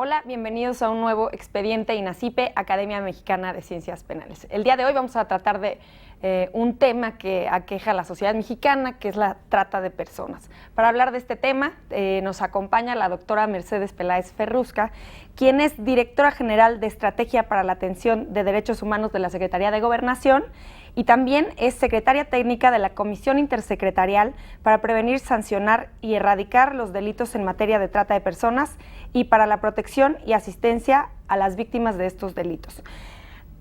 Hola, bienvenidos a un nuevo expediente INACIPE, Academia Mexicana de Ciencias Penales. El día de hoy vamos a tratar de un tema que aqueja a la sociedad mexicana, que es la trata de personas. Para hablar de este tema nos acompaña la doctora Mercedes Peláez Ferrusca, quien es directora general de Estrategia para la Atención de Derechos Humanos de la Secretaría de Gobernación y también es secretaria técnica de la Comisión Intersecretarial para prevenir, sancionar y erradicar los delitos en materia de trata de personas y para la protección y asistencia a las víctimas de estos delitos.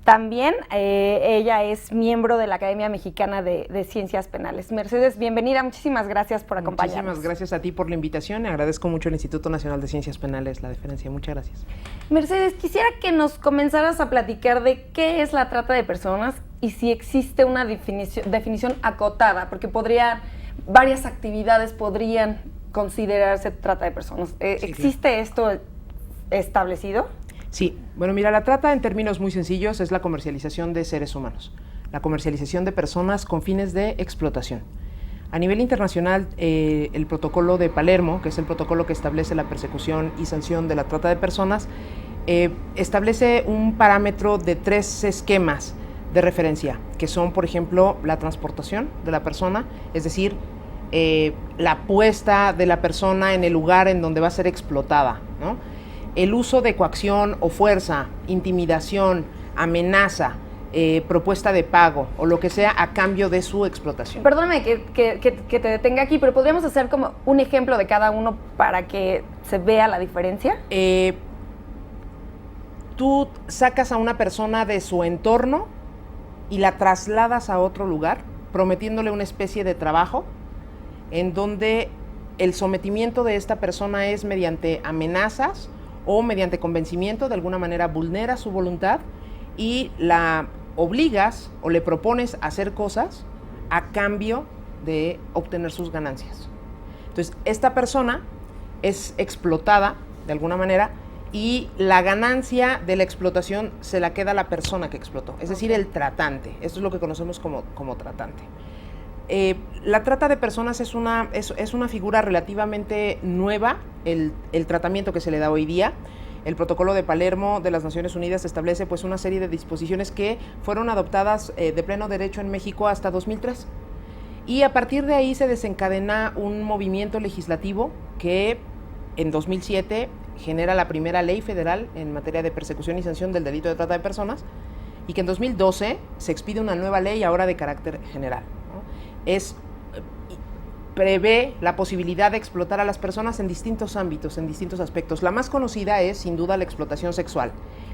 También ella es miembro de la Academia Mexicana de Ciencias Penales. Mercedes, bienvenida, muchísimas gracias por acompañarnos. Muchísimas gracias a ti por la invitación, agradezco mucho al Instituto Nacional de Ciencias Penales la deferencia, muchas gracias. Mercedes, quisiera que nos comenzaras a platicar de qué es la trata de personas y si existe una definición acotada, porque varias actividades podrían considerarse trata de personas. ¿Existe esto establecido? Sí, bueno, mira, la trata en términos muy sencillos es la comercialización de seres humanos, la comercialización de personas con fines de explotación. A nivel internacional, el protocolo de Palermo, que es el protocolo que establece la persecución y sanción de la trata de personas, establece un parámetro de 3 esquemas de referencia, que son, por ejemplo, la transportación de la persona, es decir, la puesta de la persona en el lugar en donde va a ser explotada, ¿no? El uso de coacción o fuerza, intimidación, amenaza, propuesta de pago o lo que sea a cambio de su explotación. Perdóname que te detenga aquí, pero ¿podríamos hacer como un ejemplo de cada uno para que se vea la diferencia? Tú sacas a una persona de su entorno y la trasladas a otro lugar, prometiéndole una especie de trabajo en donde el sometimiento de esta persona es mediante amenazas o mediante convencimiento, de alguna manera vulnera su voluntad y la obligas o le propones hacer cosas a cambio de obtener sus ganancias. Entonces, esta persona es explotada de alguna manera y la ganancia de la explotación se la queda la persona que explotó, es decir, el tratante. Esto es lo que conocemos como tratante. La trata de personas es una figura relativamente nueva, el tratamiento que se le da hoy día. El protocolo de Palermo de las Naciones Unidas establece pues una serie de disposiciones que fueron adoptadas de pleno derecho en México hasta 2003. Y a partir de ahí se desencadena un movimiento legislativo que en 2007 genera la primera ley federal en materia de persecución y sanción del delito de trata de personas y que en 2012 se expide una nueva ley ahora de carácter general, ¿no? Prevé la posibilidad de explotar a las personas en distintos ámbitos, en distintos aspectos. La más conocida es, sin duda, la explotación sexual,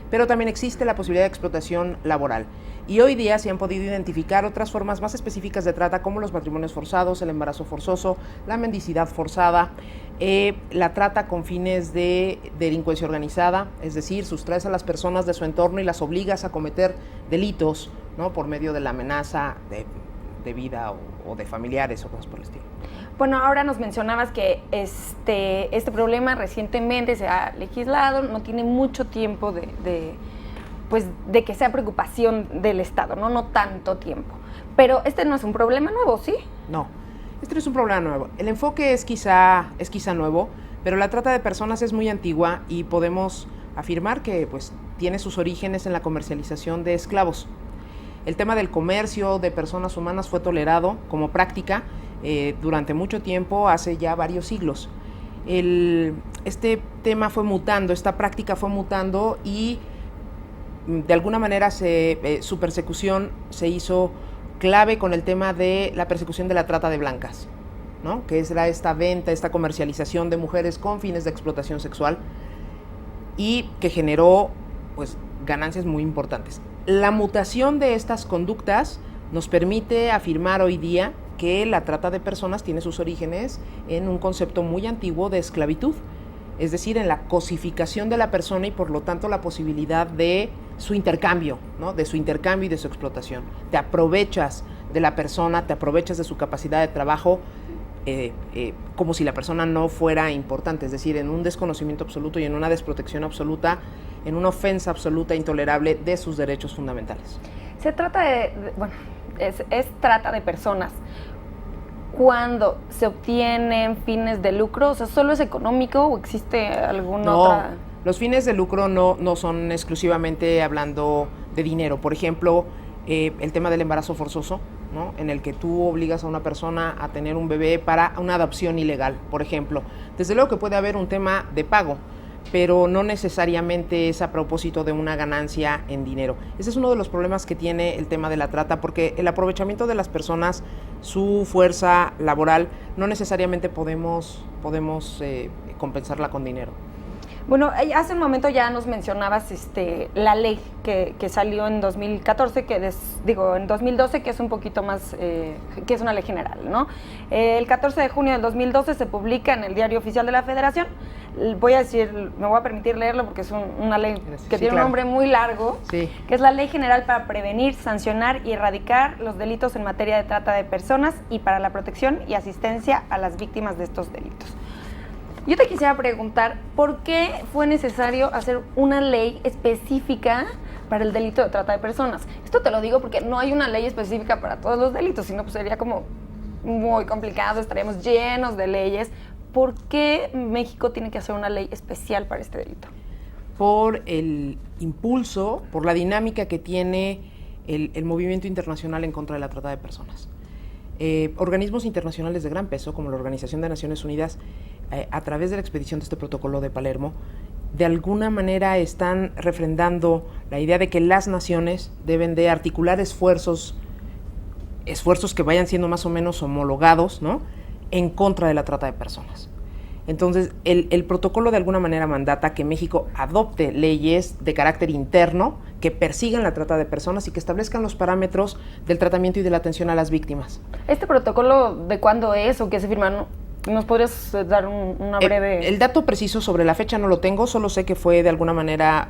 pero también existe la posibilidad de explotación laboral. Y hoy día se han podido identificar otras formas más específicas de trata, como los matrimonios forzados, el embarazo forzoso, la mendicidad forzada, la trata con fines de delincuencia organizada, es decir, sustraes a las personas de su entorno y las obligas a cometer delitos, ¿no?, por medio de la amenaza de vida o de familiares o cosas por el estilo. Bueno, ahora nos mencionabas que este problema recientemente se ha legislado, no tiene mucho tiempo de que sea preocupación del Estado, no tanto tiempo. Pero este no es un problema nuevo, ¿sí? No, este no es un problema nuevo. El enfoque es quizá nuevo, pero la trata de personas es muy antigua y podemos afirmar que pues tiene sus orígenes en la comercialización de esclavos. El tema del comercio de personas humanas fue tolerado como práctica durante mucho tiempo, hace ya varios siglos. Este tema fue mutando, esta práctica fue mutando y de alguna manera su persecución se hizo clave con el tema de la persecución de la trata de blancas, ¿no?, que era esta venta, esta comercialización de mujeres con fines de explotación sexual y que generó pues ganancias muy importantes. La mutación de estas conductas nos permite afirmar hoy día que la trata de personas tiene sus orígenes en un concepto muy antiguo de esclavitud, es decir, en la cosificación de la persona y por lo tanto la posibilidad de su intercambio, ¿no?, de su intercambio y de su explotación. Te aprovechas de la persona, te aprovechas de su capacidad de trabajo como si la persona no fuera importante, es decir, en un desconocimiento absoluto y en una desprotección absoluta, en una ofensa absoluta, intolerable de sus derechos fundamentales. Se trata es trata de personas. Cuando se obtienen fines de lucro, o sea, ¿solo es económico o existe alguna otra? Los fines de lucro no son exclusivamente hablando de dinero. Por ejemplo, el tema del embarazo forzoso, ¿no? En el que tú obligas a una persona a tener un bebé para una adopción ilegal, por ejemplo. Desde luego que puede haber un tema de pago, pero no necesariamente es a propósito de una ganancia en dinero. Ese es uno de los problemas que tiene el tema de la trata, porque el aprovechamiento de las personas, su fuerza laboral, no necesariamente podemos compensarla con dinero. Bueno, hace un momento ya nos mencionabas la ley que salió en 2014, en 2012, que es un poquito más, que es una ley general, ¿no? El 14 de junio del 2012 se publica en el Diario Oficial de la Federación. Me voy a permitir leerlo porque es una ley que tiene un nombre muy largo, que es la Ley General para prevenir, sancionar y erradicar los delitos en materia de trata de personas y para la protección y asistencia a las víctimas de estos delitos. Yo te quisiera preguntar, ¿por qué fue necesario hacer una ley específica para el delito de trata de personas? Esto te lo digo porque no hay una ley específica para todos los delitos, sino pues sería como muy complicado, estaríamos llenos de leyes. ¿Por qué México tiene que hacer una ley especial para este delito? Por el impulso, por la dinámica que tiene el movimiento internacional en contra de la trata de personas. Organismos internacionales de gran peso, como la Organización de Naciones Unidas, a través de la expedición de este protocolo de Palermo, de alguna manera están refrendando la idea de que las naciones deben de articular esfuerzos que vayan siendo más o menos homologados, ¿no?, en contra de la trata de personas. Entonces, el protocolo de alguna manera mandata que México adopte leyes de carácter interno que persigan la trata de personas y que establezcan los parámetros del tratamiento y de la atención a las víctimas. ¿Este protocolo de cuándo es o qué se firma? ¿Nos podrías dar una breve...? El dato preciso sobre la fecha no lo tengo, solo sé que fue de alguna manera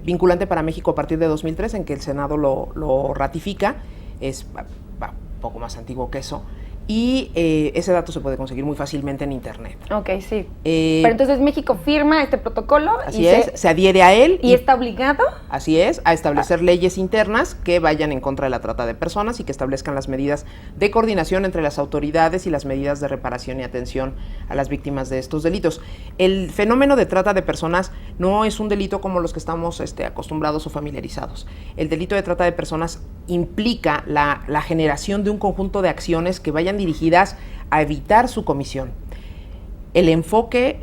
vinculante para México a partir de 2003, en que el Senado lo ratifica. Es un poco más antiguo que eso. Y ese dato se puede conseguir muy fácilmente en internet. Ok, sí. Pero entonces México firma este protocolo. Así es, se adhiere a él. ¿Y está obligado? Así es, a establecer leyes internas que vayan en contra de la trata de personas y que establezcan las medidas de coordinación entre las autoridades y las medidas de reparación y atención a las víctimas de estos delitos. El fenómeno de trata de personas no es un delito como los que estamos acostumbrados o familiarizados. El delito de trata de personas implica la generación de un conjunto de acciones que vayan dirigidas a evitar su comisión. El enfoque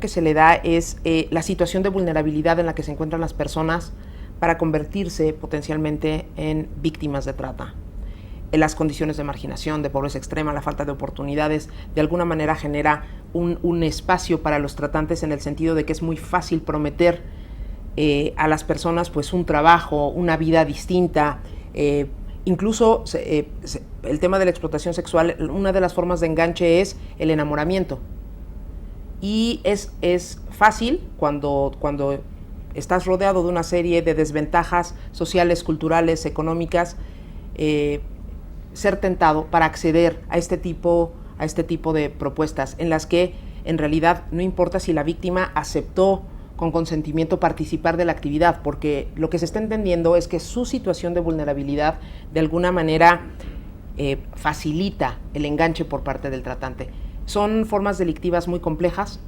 que se le da es la situación de vulnerabilidad en la que se encuentran las personas para convertirse potencialmente en víctimas de trata. En las condiciones de marginación, de pobreza extrema, la falta de oportunidades, de alguna manera genera un espacio para los tratantes en el sentido de que es muy fácil prometer a las personas pues un trabajo, una vida distinta. Incluso el tema de la explotación sexual, una de las formas de enganche es el enamoramiento. Y es fácil cuando estás rodeado de una serie de desventajas sociales, culturales, económicas, ser tentado para acceder a este tipo de propuestas en las que en realidad no importa si la víctima aceptó con consentimiento participar de la actividad, porque lo que se está entendiendo es que su situación de vulnerabilidad de alguna manera facilita el enganche por parte del tratante. Son formas delictivas muy complejas.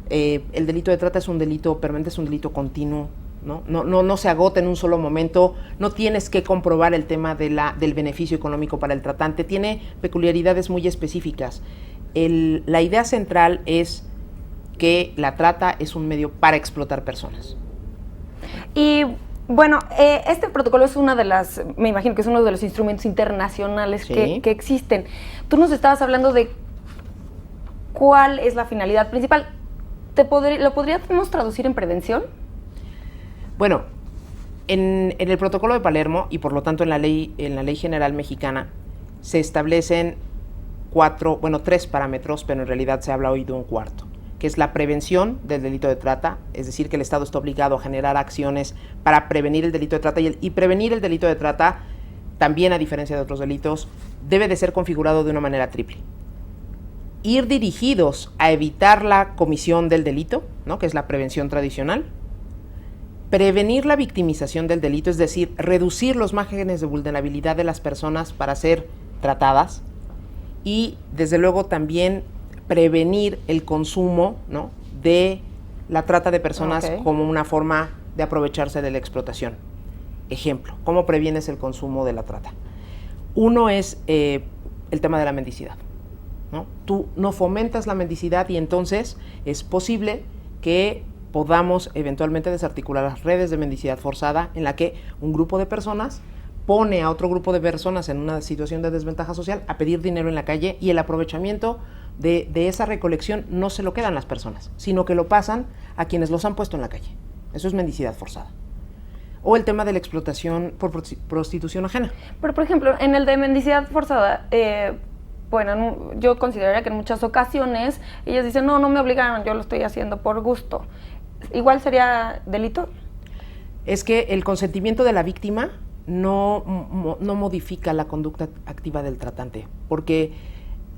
El delito de trata es un delito permanente, es un delito continuo, no se agota en un solo momento, no tienes que comprobar el tema del beneficio económico para el tratante, tiene peculiaridades muy específicas. La idea central es que la trata es un medio para explotar personas. Y bueno, este protocolo es me imagino que es uno de los instrumentos internacionales que existen. Tú nos estabas hablando de cuál es la finalidad principal. ¿Lo podríamos traducir en prevención? Bueno, en el protocolo de Palermo y por lo tanto en la ley general mexicana se establecen 3 parámetros, pero en realidad se habla hoy de un cuarto, que es la prevención del delito de trata, es decir, que el Estado está obligado a generar acciones para prevenir el delito de trata y prevenir el delito de trata, también a diferencia de otros delitos, debe de ser configurado de una manera triple. Ir dirigidos a evitar la comisión del delito, ¿no?, que es la prevención tradicional, prevenir la victimización del delito, es decir, reducir los márgenes de vulnerabilidad de las personas para ser tratadas y, desde luego, también prevenir el consumo, ¿no?, de la trata de personas Ok. como una forma de aprovecharse de la explotación. Ejemplo, ¿cómo previenes el consumo de la trata? Uno es el tema de la mendicidad, ¿no? Tú no fomentas la mendicidad y entonces es posible que podamos eventualmente desarticular las redes de mendicidad forzada en la que un grupo de personas pone a otro grupo de personas en una situación de desventaja social a pedir dinero en la calle y el aprovechamiento de esa recolección no se lo quedan las personas, sino que lo pasan a quienes los han puesto en la calle. Eso es mendicidad forzada. O el tema de la explotación por prostitución ajena. Pero, por ejemplo, en el de mendicidad forzada, bueno, yo consideraría que en muchas ocasiones ellas dicen, no me obligaron, yo lo estoy haciendo por gusto. ¿Igual sería delito? Es que el consentimiento de la víctima no modifica la conducta activa del tratante, porque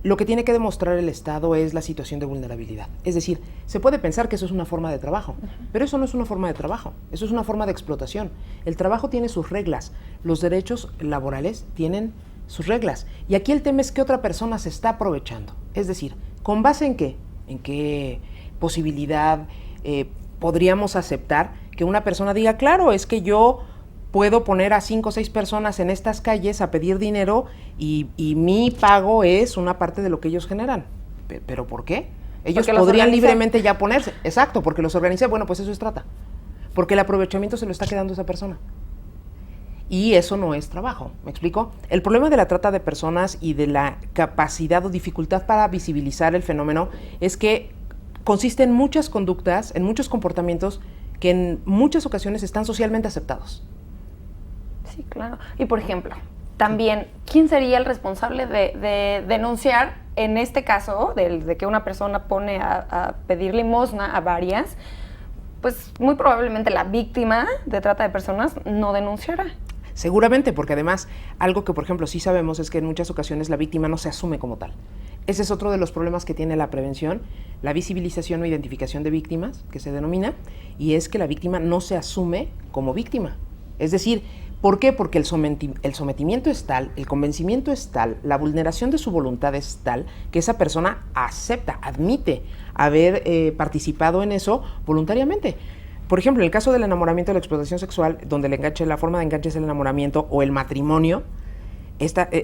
lo que tiene que demostrar el Estado es la situación de vulnerabilidad. Es decir, se puede pensar que eso es una forma de trabajo, pero eso no es una forma de trabajo, eso es una forma de explotación. El trabajo tiene sus reglas, los derechos laborales tienen sus reglas. Y aquí el tema es que otra persona se está aprovechando. Es decir, ¿con base en qué? ¿En qué posibilidad podríamos aceptar que una persona diga, claro, es que yo puedo poner a 5 o 6 personas en estas calles a pedir dinero y mi pago es una parte de lo que ellos generan? ¿Pero por qué? Ellos podrían libremente ya ponerse. Exacto, porque los organicé. Bueno, pues eso es trata. Porque el aprovechamiento se lo está quedando esa persona. Y eso no es trabajo, ¿me explico? El problema de la trata de personas y de la capacidad o dificultad para visibilizar el fenómeno es que consiste en muchas conductas, en muchos comportamientos que en muchas ocasiones están socialmente aceptados. Sí, claro. Y por ejemplo, también, ¿quién sería el responsable de denunciar, en este caso, de que una persona pone a pedir limosna a varias? Pues muy probablemente la víctima de trata de personas no denunciará. Seguramente, porque además, algo que por ejemplo sí sabemos es que en muchas ocasiones la víctima no se asume como tal. Ese es otro de los problemas que tiene la prevención, la visibilización o identificación de víctimas, que se denomina, y es que la víctima no se asume como víctima. Es decir, ¿por qué? Porque el sometimiento es tal, el convencimiento es tal, la vulneración de su voluntad es tal, que esa persona acepta, admite haber participado en eso voluntariamente. Por ejemplo, en el caso del enamoramiento, de la explotación sexual, donde la forma de enganche es el enamoramiento o el matrimonio,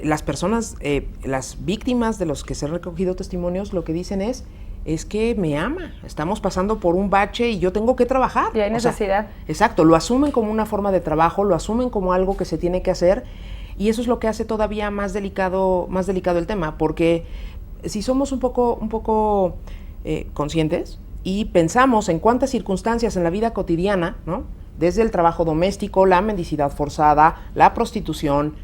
las personas, las víctimas de los que se han recogido testimonios, lo que dicen es que me ama, estamos pasando por un bache y yo tengo que trabajar. Y hay necesidad. Exacto, lo asumen como una forma de trabajo, lo asumen como algo que se tiene que hacer, y eso es lo que hace todavía más delicado el tema, porque si somos un poco conscientes y pensamos en cuántas circunstancias en la vida cotidiana, ¿no? Desde el trabajo doméstico, la mendicidad forzada, la prostitución,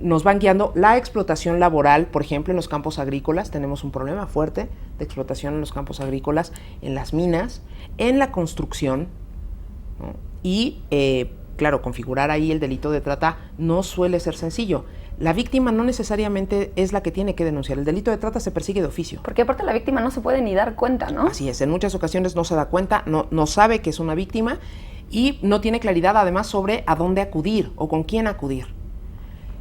nos van guiando la explotación laboral. Por ejemplo, en los campos agrícolas tenemos un problema fuerte de explotación en los campos agrícolas, en las minas, en la construcción, ¿no? Y claro, configurar ahí el delito de trata no suele ser sencillo. La víctima no necesariamente es la que tiene que denunciar. El delito de trata se persigue de oficio. Porque aparte la víctima no se puede ni dar cuenta, ¿no? Así es, en muchas ocasiones no se da cuenta, no sabe que es una víctima y no tiene claridad además sobre a dónde acudir o con quién acudir.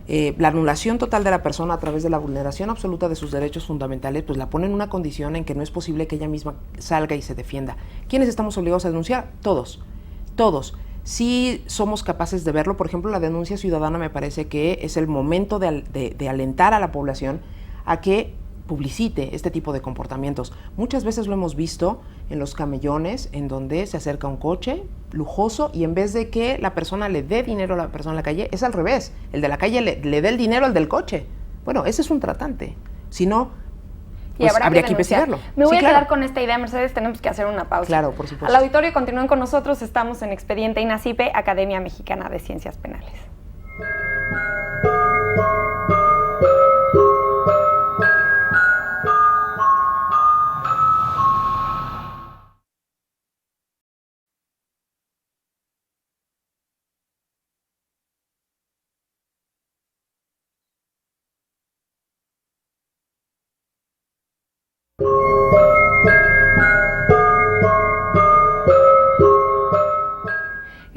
La anulación total de la persona a través de la vulneración absoluta de sus derechos fundamentales, pues la pone en una condición en que no es posible que ella misma salga y se defienda. ¿Quiénes estamos obligados a denunciar? Todos. Si somos capaces de verlo, por ejemplo, la denuncia ciudadana me parece que es el momento de alentar a la población a que publicite este tipo de comportamientos. Muchas veces lo hemos visto en los camellones, en donde se acerca un coche lujoso y en vez de que la persona le dé dinero a la persona en la calle, es al revés. El de la calle le dé el dinero al del coche. Bueno, ese es un tratante. Si no, pues habría que investigarlo. Me voy a quedar con esta idea, Mercedes, tenemos que hacer una pausa. Claro, por supuesto. Al auditorio continúen con nosotros, estamos en Expediente INACIPE, Academia Mexicana de Ciencias Penales.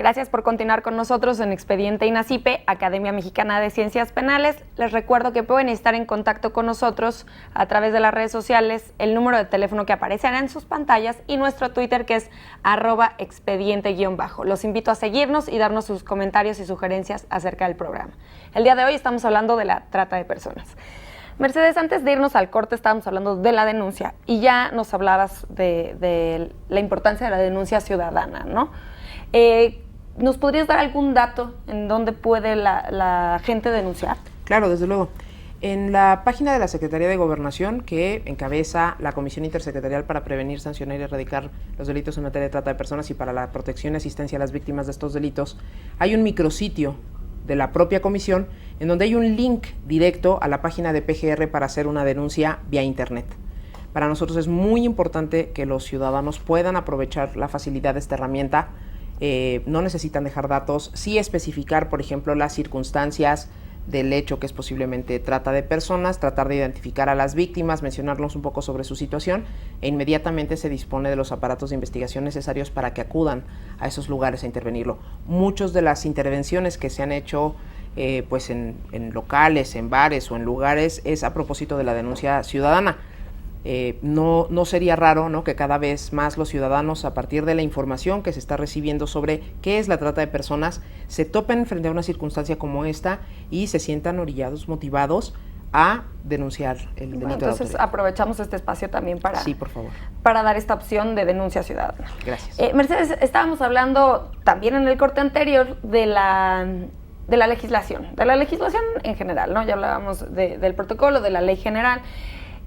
Gracias por continuar con nosotros en Expediente INACIPE, Academia Mexicana de Ciencias Penales. Les recuerdo que pueden estar en contacto con nosotros a través de las redes sociales, el número de teléfono que aparecerá en sus pantallas y nuestro Twitter, que es @expediente_. Los invito a seguirnos y darnos sus comentarios y sugerencias acerca del programa. El día de hoy estamos hablando de la trata de personas. Mercedes, antes de irnos al corte estábamos hablando de la denuncia y ya nos hablabas de la importancia de la denuncia ciudadana, ¿no? ¿Nos podrías dar algún dato en dónde puede la gente denunciar? Claro, desde luego. En la página de la Secretaría de Gobernación, que encabeza la Comisión Intersecretarial para Prevenir, Sancionar y Erradicar los Delitos en materia de trata de personas y para la protección y asistencia a las víctimas de estos delitos, hay un micrositio de la propia comisión en donde hay un link directo a la página de PGR para hacer una denuncia vía internet. Para nosotros es muy importante que los ciudadanos puedan aprovechar la facilidad de esta herramienta. No necesitan dejar datos, sí especificar, por ejemplo, las circunstancias del hecho que es posiblemente trata de personas, tratar de identificar a las víctimas, mencionarnos un poco sobre su situación e inmediatamente se dispone de los aparatos de investigación necesarios para que acudan a esos lugares a intervenirlo. Muchas de las intervenciones que se han hecho pues en locales, en bares o en lugares es a propósito de la denuncia ciudadana. No sería raro, ¿no?, que cada vez más los ciudadanos, a partir de la información que se está recibiendo sobre qué es la trata de personas, se topen frente a una circunstancia como esta y se sientan orillados, motivados a denunciar el delito. Entonces aprovechamos este espacio también para, sí, por favor, para dar esta opción de denuncia ciudadana. Gracias. Mercedes, estábamos hablando también en el corte anterior de la legislación en general, ¿no? Ya hablábamos del protocolo, de la ley general.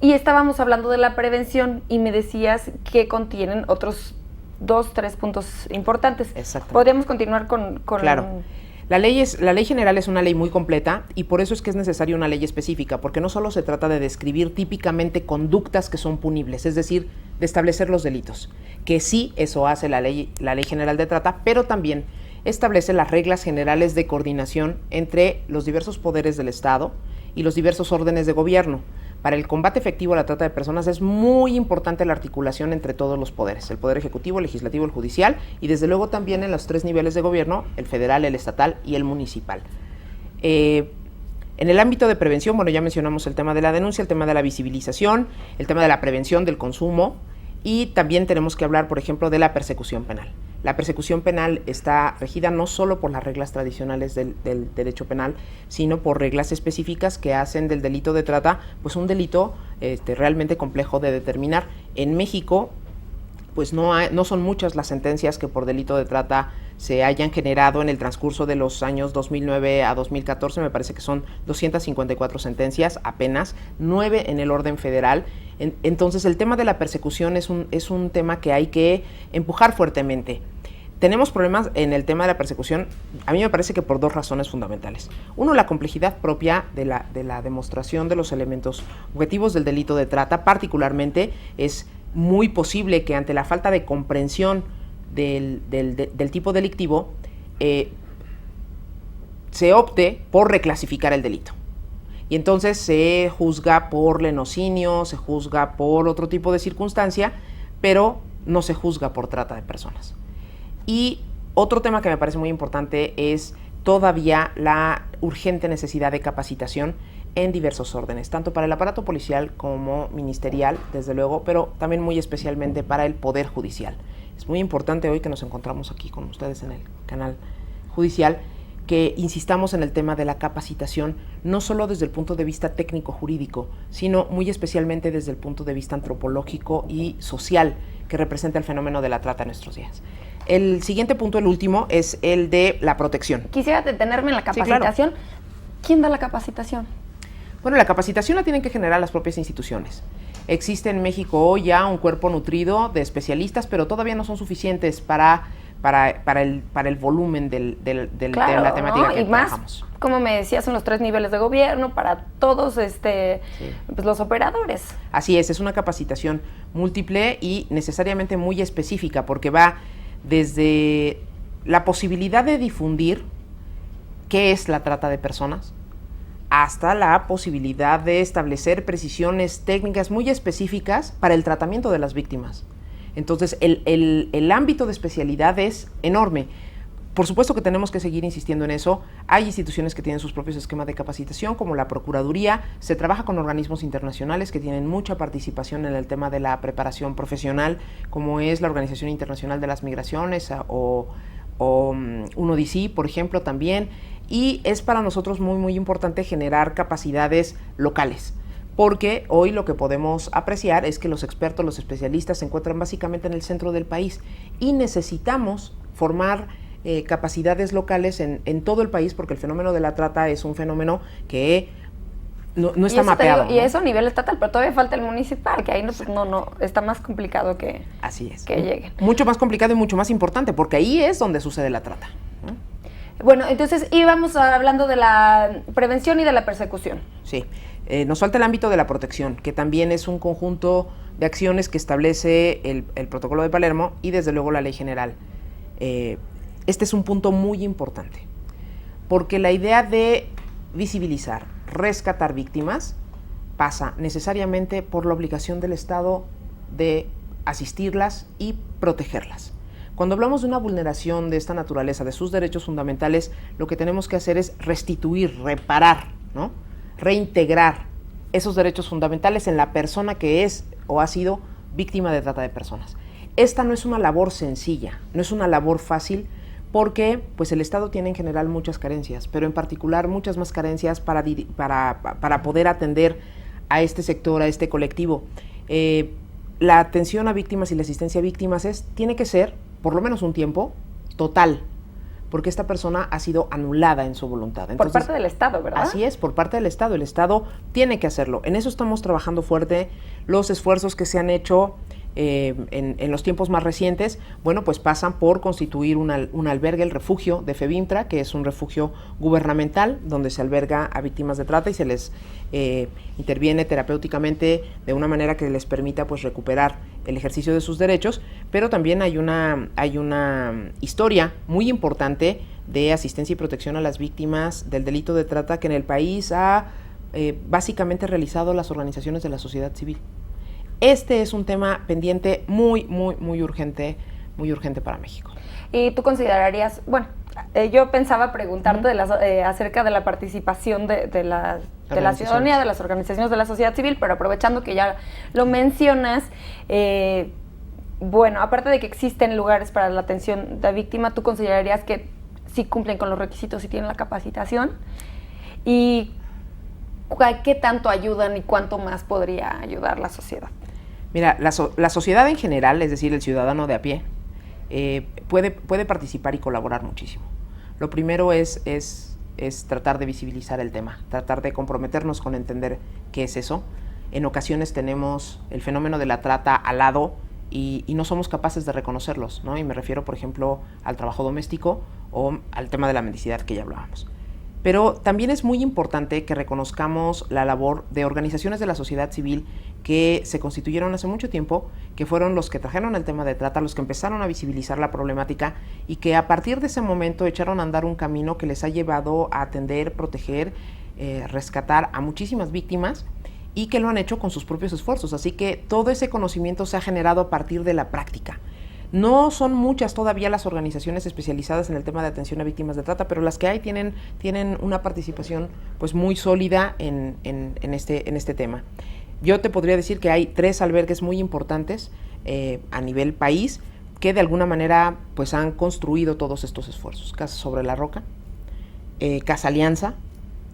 Y estábamos hablando de la prevención y me decías que contienen otros 2-3 puntos importantes. Exactamente. ¿Podríamos continuar con...? Claro. La ley general es una ley muy completa y por eso es que es necesaria una ley específica, porque no solo se trata de describir típicamente conductas que son punibles, es decir, de establecer los delitos, que sí, eso hace la ley general de trata, pero también establece las reglas generales de coordinación entre los diversos poderes del Estado y los diversos órdenes de gobierno. Para el combate efectivo a la trata de personas es muy importante la articulación entre todos los poderes, el poder ejecutivo, el legislativo, el judicial y desde luego también en los 3 niveles de gobierno, el federal, el estatal y el municipal. En el ámbito de prevención, bueno, ya mencionamos el tema de la denuncia, el tema de la visibilización, el tema de la prevención del consumo y también tenemos que hablar, por ejemplo, de la persecución penal. La persecución penal está regida no solo por las reglas tradicionales del derecho penal, sino por reglas específicas que hacen del delito de trata pues un delito realmente complejo de determinar. En México, pues no son muchas las sentencias que por delito de trata se hayan generado en el transcurso de los años 2009 a 2014, me parece que son 254 sentencias, apenas 9 en el orden federal. Entonces el tema de la persecución es un tema que hay que empujar fuertemente. Tenemos problemas en el tema de la persecución, a mí me parece que por 2 razones fundamentales. Uno, la complejidad propia de la demostración de los elementos objetivos del delito de trata, particularmente es muy posible que ante la falta de comprensión del tipo delictivo se opte por reclasificar el delito. Y entonces se juzga por lenocinio, se juzga por otro tipo de circunstancia, pero no se juzga por trata de personas. Y otro tema que me parece muy importante es todavía la urgente necesidad de capacitación en diversos órdenes, tanto para el aparato policial como ministerial, desde luego, pero también muy especialmente para el Poder Judicial. Es muy importante hoy que nos encontramos aquí con ustedes en el canal judicial, que insistamos en el tema de la capacitación, no solo desde el punto de vista técnico-jurídico, sino muy especialmente desde el punto de vista antropológico y social que representa el fenómeno de la trata en nuestros días. El siguiente punto, el último, es el de la protección. Quisiera detenerme en la capacitación. Sí, claro. ¿Quién da la capacitación? Bueno, la capacitación la tienen que generar las propias instituciones. Existe en México hoy ya un cuerpo nutrido de especialistas, pero todavía no son suficientes para el volumen claro, de la temática, ¿no?, que trabajamos. Más, como me decías, en los 3 niveles de gobierno, para todos pues los operadores. Así es una capacitación múltiple y necesariamente muy específica, porque va desde la posibilidad de difundir qué es la trata de personas, hasta la posibilidad de establecer precisiones técnicas muy específicas para el tratamiento de las víctimas. Entonces, el ámbito de especialidad es enorme. Por supuesto que tenemos que seguir insistiendo en eso. Hay instituciones que tienen sus propios esquemas de capacitación, como la Procuraduría. Se trabaja con organismos internacionales que tienen mucha participación en el tema de la preparación profesional, como es la Organización Internacional de las Migraciones o UNODC, por ejemplo, también. Y es para nosotros muy, muy importante generar capacidades locales, porque hoy lo que podemos apreciar es que los expertos, los especialistas se encuentran básicamente en el centro del país y necesitamos formar capacidades locales en todo el país, porque el fenómeno de la trata es un fenómeno que no está mapeado. Y eso a nivel estatal, pero todavía falta el municipal, que ahí no está más complicado que, así es, que lleguen. Mucho más complicado y mucho más importante, porque ahí es donde sucede la trata, ¿no? Bueno, entonces íbamos hablando de la prevención y de la persecución. Sí, nos falta el ámbito de la protección, que también es un conjunto de acciones que establece el Protocolo de Palermo y desde luego la Ley General. Este es un punto muy importante, porque la idea de visibilizar, rescatar víctimas pasa necesariamente por la obligación del Estado de asistirlas y protegerlas. Cuando hablamos de una vulneración de esta naturaleza, de sus derechos fundamentales, lo que tenemos que hacer es restituir, reparar, ¿no? Reintegrar esos derechos fundamentales en la persona que es o ha sido víctima de trata de personas. Esta no es una labor sencilla, no es una labor fácil, porque pues el Estado tiene en general muchas carencias, pero en particular muchas más carencias para poder atender a este sector, a este colectivo. La atención a víctimas y la asistencia a víctimas tiene que ser, por lo menos un tiempo, total, porque esta persona ha sido anulada en su voluntad. Entonces, por parte del Estado, ¿verdad? Así es, por parte del Estado. El Estado tiene que hacerlo. En eso estamos trabajando fuerte. Los esfuerzos que se han hecho en los tiempos más recientes, bueno, pues pasan por constituir un albergue, el refugio de FEBIMTRA, que es un refugio gubernamental donde se alberga a víctimas de trata y se les interviene terapéuticamente de una manera que les permita pues recuperar el ejercicio de sus derechos, pero también hay una historia muy importante de asistencia y protección a las víctimas del delito de trata que en el país ha básicamente realizado las organizaciones de la sociedad civil. Este es un tema pendiente muy urgente para México. ¿Y tú considerarías, bueno, yo pensaba preguntarte acerca de la participación de la ciudadanía, de las organizaciones de la sociedad civil, pero aprovechando que ya lo mencionas, bueno, aparte de que existen lugares para la atención de víctima, ¿tú considerarías que sí cumplen con los requisitos y tienen la capacitación? ¿Y qué tanto ayudan y cuánto más podría ayudar la sociedad? Mira, la sociedad en general, es decir, el ciudadano de a pie, puede participar y colaborar muchísimo. Lo primero es tratar de visibilizar el tema, tratar de comprometernos con entender qué es eso. En ocasiones tenemos el fenómeno de la trata al lado y no somos capaces de reconocerlos, ¿no? Y me refiero, por ejemplo, al trabajo doméstico o al tema de la mendicidad que ya hablábamos. Pero también es muy importante que reconozcamos la labor de organizaciones de la sociedad civil que se constituyeron hace mucho tiempo, que fueron los que trajeron el tema de trata, los que empezaron a visibilizar la problemática y que a partir de ese momento echaron a andar un camino que les ha llevado a atender, proteger, rescatar a muchísimas víctimas y que lo han hecho con sus propios esfuerzos. Así que todo ese conocimiento se ha generado a partir de la práctica. No son muchas todavía las organizaciones especializadas en el tema de atención a víctimas de trata, pero las que hay tienen una participación pues muy sólida en este tema. Yo te podría decir que hay 3 albergues muy importantes a nivel país que de alguna manera pues han construido todos estos esfuerzos. Casa Sobre la Roca, Casa Alianza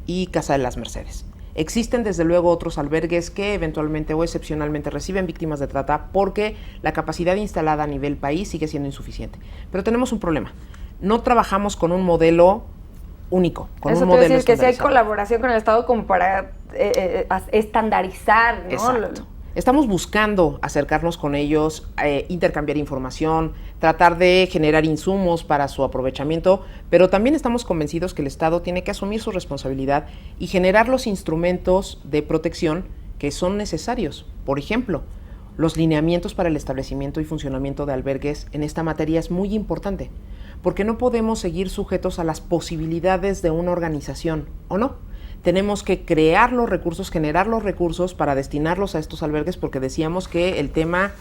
y Casa de las Mercedes. Existen desde luego otros albergues que eventualmente o excepcionalmente reciben víctimas de trata porque la capacidad instalada a nivel país sigue siendo insuficiente. Pero tenemos un problema. No trabajamos con un modelo único, con un modelo estandarizado. Que si hay colaboración con el Estado como para estandarizar, ¿no? Exacto. Estamos buscando acercarnos con ellos, intercambiar información, tratar de generar insumos para su aprovechamiento, pero también estamos convencidos que el Estado tiene que asumir su responsabilidad y generar los instrumentos de protección que son necesarios. Por ejemplo, los lineamientos para el establecimiento y funcionamiento de albergues en esta materia es muy importante, porque no podemos seguir sujetos a las posibilidades de una organización, ¿o no? Tenemos que crear los recursos, generar los recursos para destinarlos a estos albergues, porque decíamos que el tema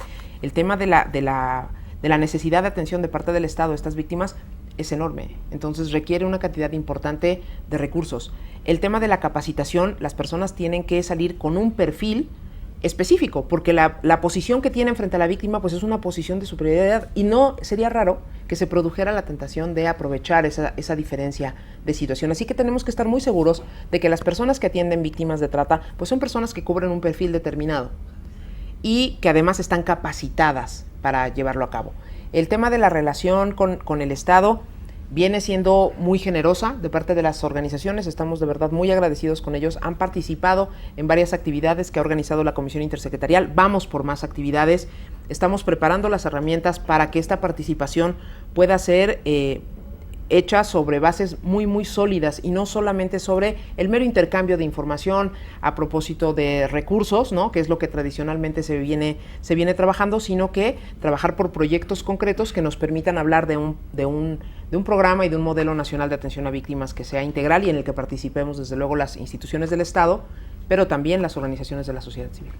de la necesidad de atención de parte del Estado a estas víctimas es enorme, entonces requiere una cantidad importante de recursos. El tema de la capacitación, las personas tienen que salir con un perfil específico, porque la posición que tienen frente a la víctima pues es una posición de superioridad y no sería raro que se produjera la tentación de aprovechar esa diferencia de situación. Así que tenemos que estar muy seguros de que las personas que atienden víctimas de trata pues son personas que cubren un perfil determinado y que además están capacitadas para llevarlo a cabo. El tema de la relación con el Estado viene siendo muy generosa de parte de las organizaciones, estamos de verdad muy agradecidos con ellos, han participado en varias actividades que ha organizado la Comisión Intersecretarial, vamos por más actividades, estamos preparando las herramientas para que esta participación pueda ser hecha sobre bases muy sólidas y no solamente sobre el mero intercambio de información a propósito de recursos, ¿no? Que es lo que tradicionalmente se viene trabajando, sino que trabajar por proyectos concretos que nos permitan hablar de un programa y de un modelo nacional de atención a víctimas que sea integral y en el que participemos desde luego las instituciones del Estado, pero también las organizaciones de la sociedad civil.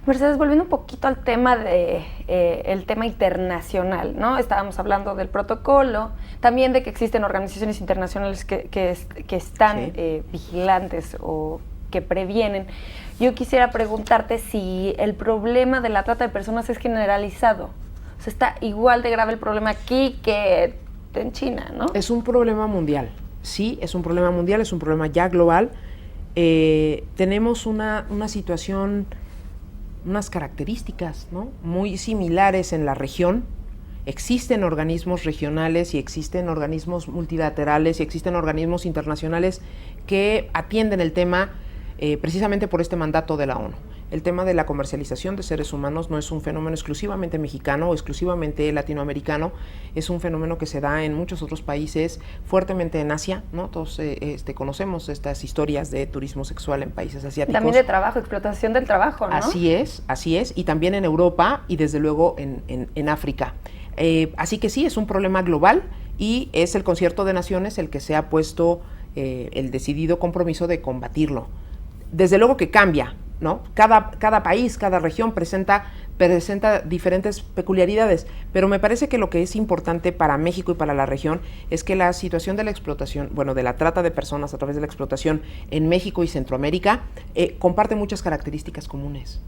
Mercedes, volviendo un poquito al tema el tema internacional, ¿no? Estábamos hablando del protocolo, también de que existen organizaciones internacionales que están vigilantes o que previenen. Yo quisiera preguntarte si el problema de la trata de personas es generalizado. O sea, está igual de grave el problema aquí que en China, ¿no? Es un problema mundial, sí, es un problema mundial, es un problema ya global. Tenemos una situación, unas características, ¿no?, muy similares en la región. Existen organismos regionales y existen organismos multilaterales y existen organismos internacionales que atienden el tema precisamente por este mandato de la ONU. El tema de la comercialización de seres humanos no es un fenómeno exclusivamente mexicano o exclusivamente latinoamericano, es un fenómeno que se da en muchos otros países, fuertemente en Asia, ¿no? Todos conocemos estas historias de turismo sexual en países asiáticos. También de trabajo, explotación del trabajo, ¿no? Así es, y también en Europa y desde luego en África. Así que sí, es un problema global y es el Concierto de Naciones el que se ha puesto el decidido compromiso de combatirlo. Desde luego que cambia, ¿no? Cada país, cada región presenta diferentes peculiaridades, pero me parece que lo que es importante para México y para la región es que la situación de la explotación, de la trata de personas a través de la explotación en México y Centroamérica comparte muchas características comunes,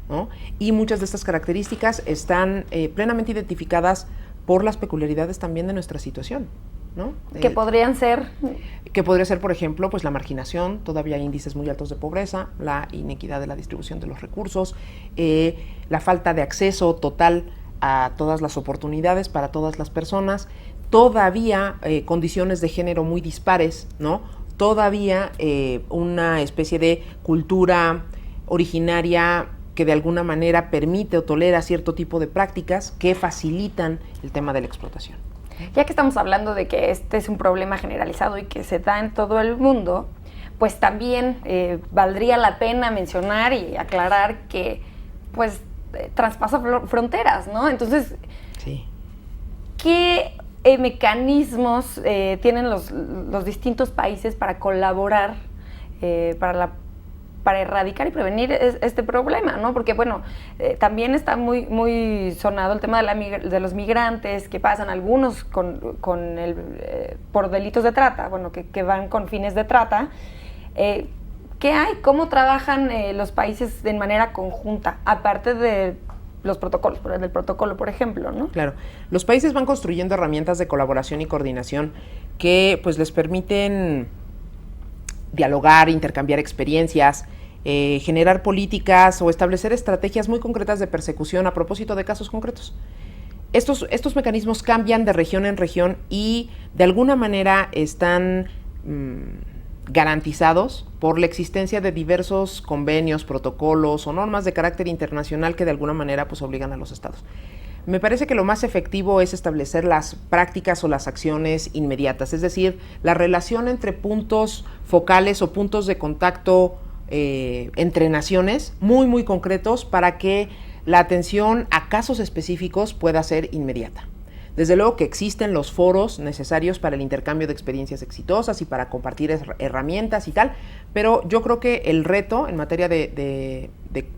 ¿no? Y muchas de estas características están plenamente identificadas por las peculiaridades también de nuestra situación, ¿no? ¿Qué podrían ser? Que podría ser, por ejemplo, pues la marginación, todavía hay índices muy altos de pobreza, la inequidad de la distribución de los recursos, la falta de acceso total a todas las oportunidades para todas las personas, todavía condiciones de género muy dispares, ¿no? Todavía una especie de cultura originaria que de alguna manera permite o tolera cierto tipo de prácticas que facilitan el tema de la explotación. Ya que estamos hablando de que este es un problema generalizado y que se da en todo el mundo, pues también valdría la pena mencionar y aclarar que pues traspasa fronteras, ¿no? Entonces, sí. ¿Qué mecanismos tienen los distintos países para colaborar para erradicar y prevenir este problema, ¿no? Porque, también está muy sonado el tema de los migrantes que pasan, algunos por delitos de trata, que van con fines de trata. ¿Qué hay? ¿Cómo trabajan los países de manera conjunta, aparte de los protocolos, del protocolo, por ejemplo, ¿no? Claro. Los países van construyendo herramientas de colaboración y coordinación que pues les permiten dialogar, intercambiar experiencias, generar políticas o establecer estrategias muy concretas de persecución a propósito de casos concretos. Estos mecanismos cambian de región en región y de alguna manera están garantizados por la existencia de diversos convenios, protocolos o normas de carácter internacional que de alguna manera pues obligan a los estados. Me parece que lo más efectivo es establecer las prácticas o las acciones inmediatas, es decir, la relación entre puntos focales o puntos de contacto entre naciones muy concretos para que la atención a casos específicos pueda ser inmediata. Desde luego que existen los foros necesarios para el intercambio de experiencias exitosas y para compartir herramientas y tal, pero yo creo que el reto en materia de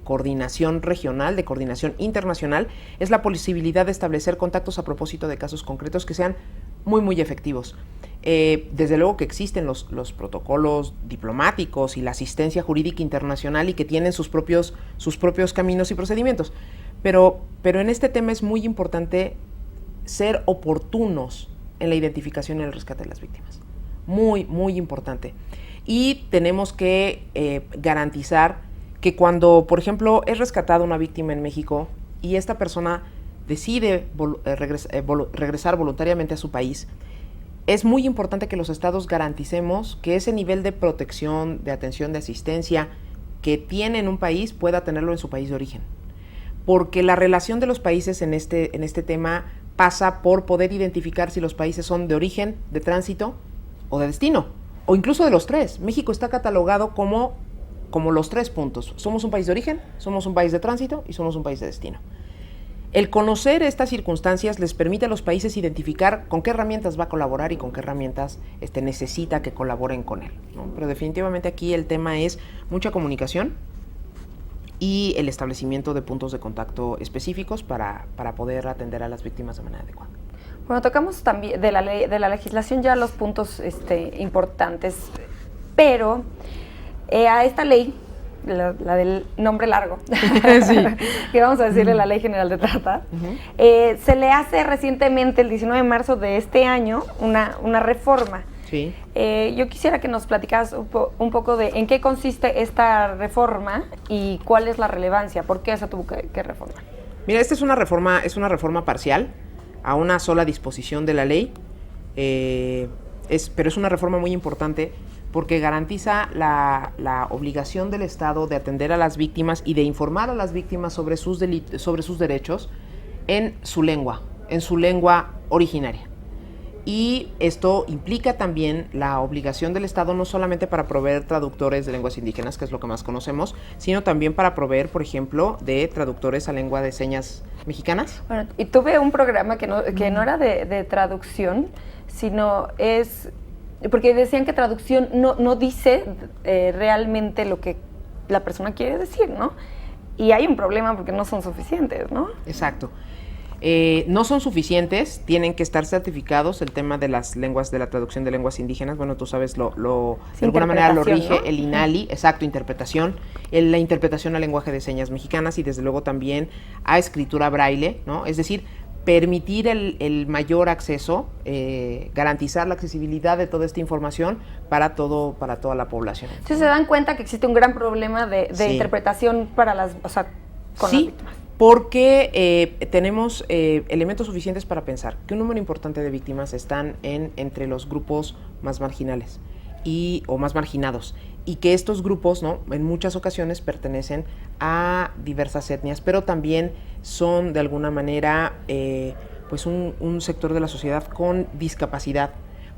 coordinación regional, de coordinación internacional, es la posibilidad de establecer contactos a propósito de casos concretos que sean muy, muy efectivos. Desde luego que existen los protocolos diplomáticos y la asistencia jurídica internacional y que tienen sus propios caminos y procedimientos. Pero en este tema es muy importante ser oportunos en la identificación y el rescate de las víctimas. Muy, muy importante. Y tenemos que garantizar que cuando, por ejemplo, es rescatada una víctima en México y esta persona decide regresar voluntariamente a su país, es muy importante que los estados garanticemos que ese nivel de protección, de atención, de asistencia que tiene en un país pueda tenerlo en su país de origen. Porque la relación de los países en este tema pasa por poder identificar si los países son de origen, de tránsito o de destino, o incluso de los tres. México está catalogado como los 3 puntos. Somos un país de origen, somos un país de tránsito y somos un país de destino. El conocer estas circunstancias les permite a los países identificar con qué herramientas va a colaborar y con qué herramientas necesita que colaboren con él, ¿no? Pero definitivamente aquí el tema es mucha comunicación y el establecimiento de puntos de contacto específicos para poder atender a las víctimas de manera adecuada. Bueno, tocamos también de la legislación ya los puntos importantes, pero a esta ley, la del nombre largo, sí, que vamos a decirle la Ley General de Trata, se le hace recientemente, el 19 de marzo de este año, una reforma. Sí. Yo quisiera que nos platicaras un poco de en qué consiste esta reforma y cuál es la relevancia, por qué se tuvo que reformar. Mira, esta es una reforma parcial a una sola disposición de la ley, pero es una reforma muy importante porque garantiza la obligación del Estado de atender a las víctimas y de informar a las víctimas sobre sus derechos en su lengua originaria. Y esto implica también la obligación del Estado no solamente para proveer traductores de lenguas indígenas, que es lo que más conocemos, sino también para proveer, por ejemplo, de traductores a lengua de señas mexicanas. Bueno, y tuve un programa que no era de traducción, sino es... Porque decían que traducción no dice realmente lo que la persona quiere decir, ¿no? Y hay un problema porque no son suficientes, ¿no? Exacto. No son suficientes, tienen que estar certificados. El tema de las lenguas, de la traducción de lenguas indígenas, bueno, tú sabes, de alguna manera lo rige, ¿no? El INALI, exacto, interpretación, la interpretación al lenguaje de señas mexicanas y desde luego también a escritura braille, ¿no? Es decir, permitir el mayor acceso, garantizar la accesibilidad de toda esta información para toda la población. Entonces se dan cuenta que existe un gran problema de sí. Interpretación para con sí, las víctimas. Porque tenemos elementos suficientes para pensar que un número importante de víctimas están entre los grupos más marginales o más marginados, y que estos grupos, ¿no?, en muchas ocasiones pertenecen a diversas etnias, pero también son de alguna manera pues un sector de la sociedad con discapacidad,